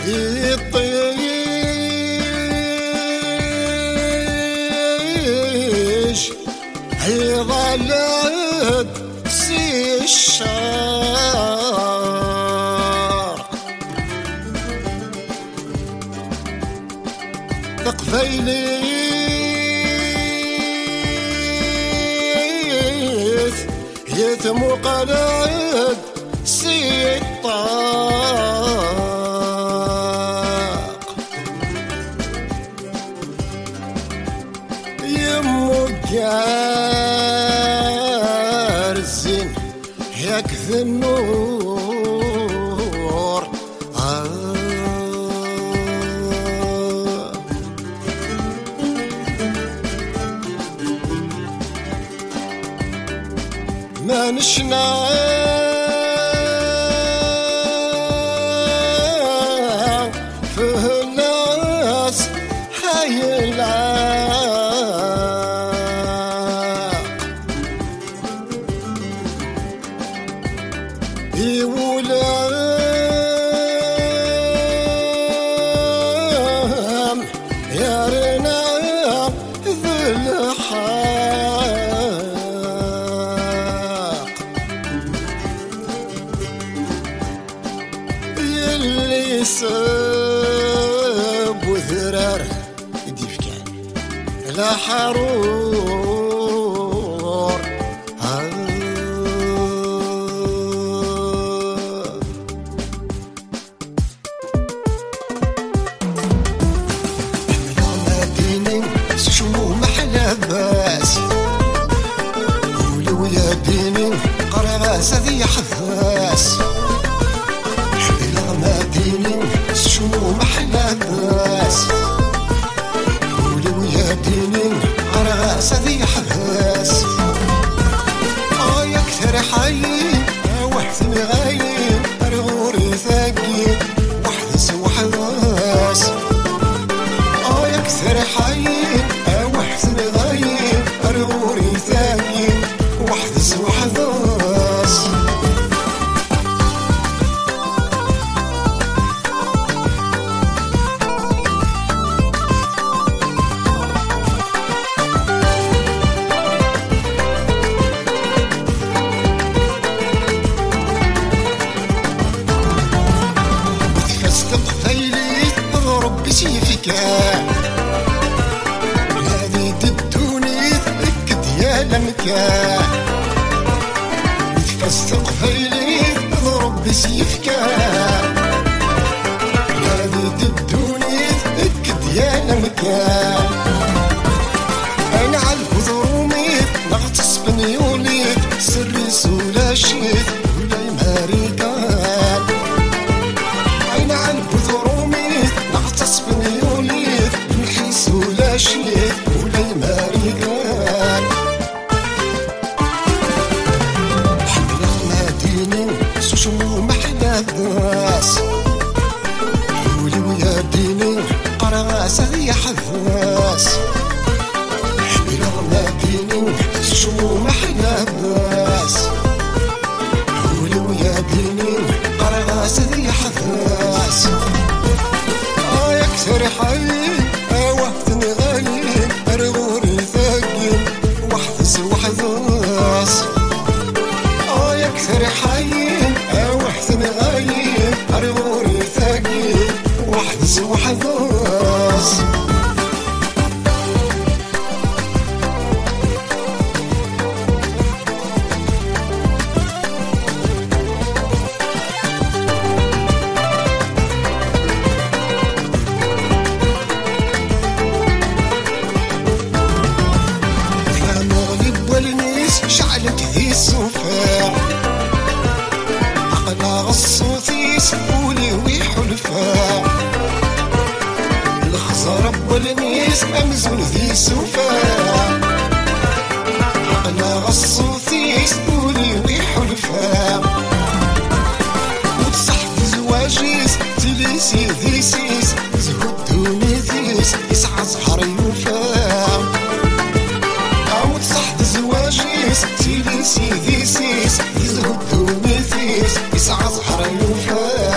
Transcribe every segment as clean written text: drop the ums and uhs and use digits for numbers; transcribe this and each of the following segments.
يطيش يظلت سي الشارق تقفيليث يثمو قلد سي الطاق يمو الزين يكفي النور ما نشنا فيه الناس هاي يولام يا رنا ذي الحاق يلي سب وذرار يديف كان لا حرور شو محلى باس قولوا يا ديني قرغاس ذي حفاس بلا ما ديني شو محلى باس قولوا يا ديني قرغاس ذي حفاس يا كثر حي وحث غايب رغوري ثاقي وحدس وحواس يا كثر حي وحسن غايب أرغوري ثاني وحدس وحداس تفستق فيلي اضرب بسيفك يتفسق فيلي اضرب بسيفك هذه تدوني اكد يا المكان انا عالبوذ روميت نغتص بنيوليت سري سولا شيت ولا يماريكان انا عالبوذ روميت نغتص بنيوليت نحي سولا شيت ولا يماريكان شو محلى الناس قولي ويا ديني قرغاس ذي حفاس بلا ما ديني شو محلى الناس قولي ويا ديني قرغاس ذي حفاس يا كثر حي وحدني غايب ارغوري ثاقب وحدس وحداس يا كثر حي وحسن غايب أرغوري ثاقب وحدس وحداس يا مغلب والنيس شعلك هي السفاح الصوتيس قولي ويحلفا الخزرب والنيس أمزون ذي سوفا على الصوتيس قولي ويحلفا وتصحف زواجيس تليسي ذيسيس زهدوني ذيس يسعى زهر يوفا وتصحف زواجيس تليسي ذيسيس زهدوني ذيس يسعى زهر يوفا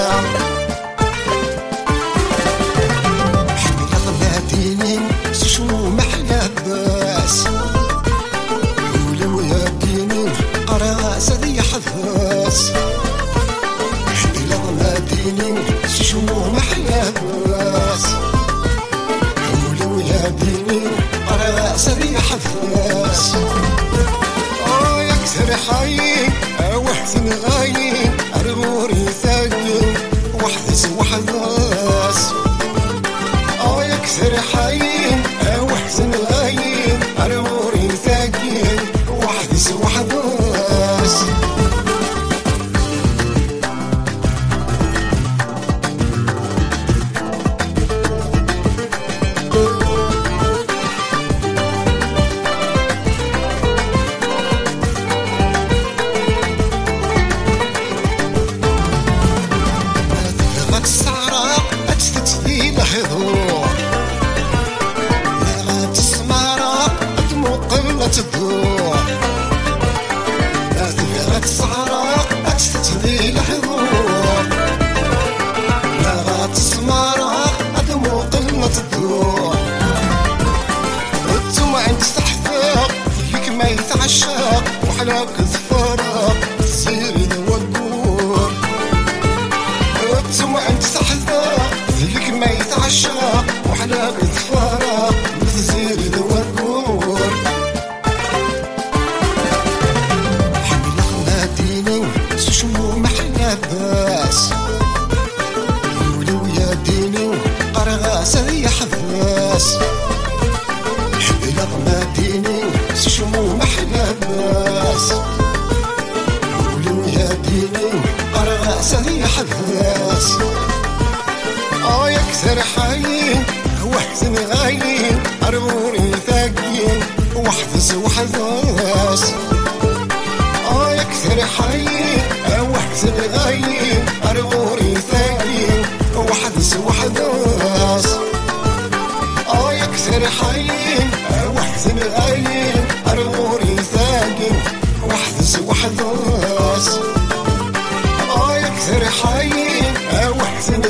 تدور لا تبغى الصحراء أتستهدي الحضور لا غاتسمارة أدمو قلنا تدور انتو ما عند تحفاق فيك ما يتعشاق وحلاك ظفارة تصير دوقور انتو ما عند تحفاق فيك ما يتعشاق وحلاك ظفارة تصير دوقور حملق ناديني سشمو محنا باس يولو يا ديني قرغاس ذي حفاس حملق ناديني سشمو محنا باس يولو يا ديني قرغاس ذي حفاس يكثر حاين وحزن غاين أربوني ثاقين وحدث وحدث يكثر حاين وحزن غاين أربوني ثاقين وحدث وحدث يكثر حاين وحزن غاين أربوني ثاقين وحدث وحدث يكثر حاين وحزن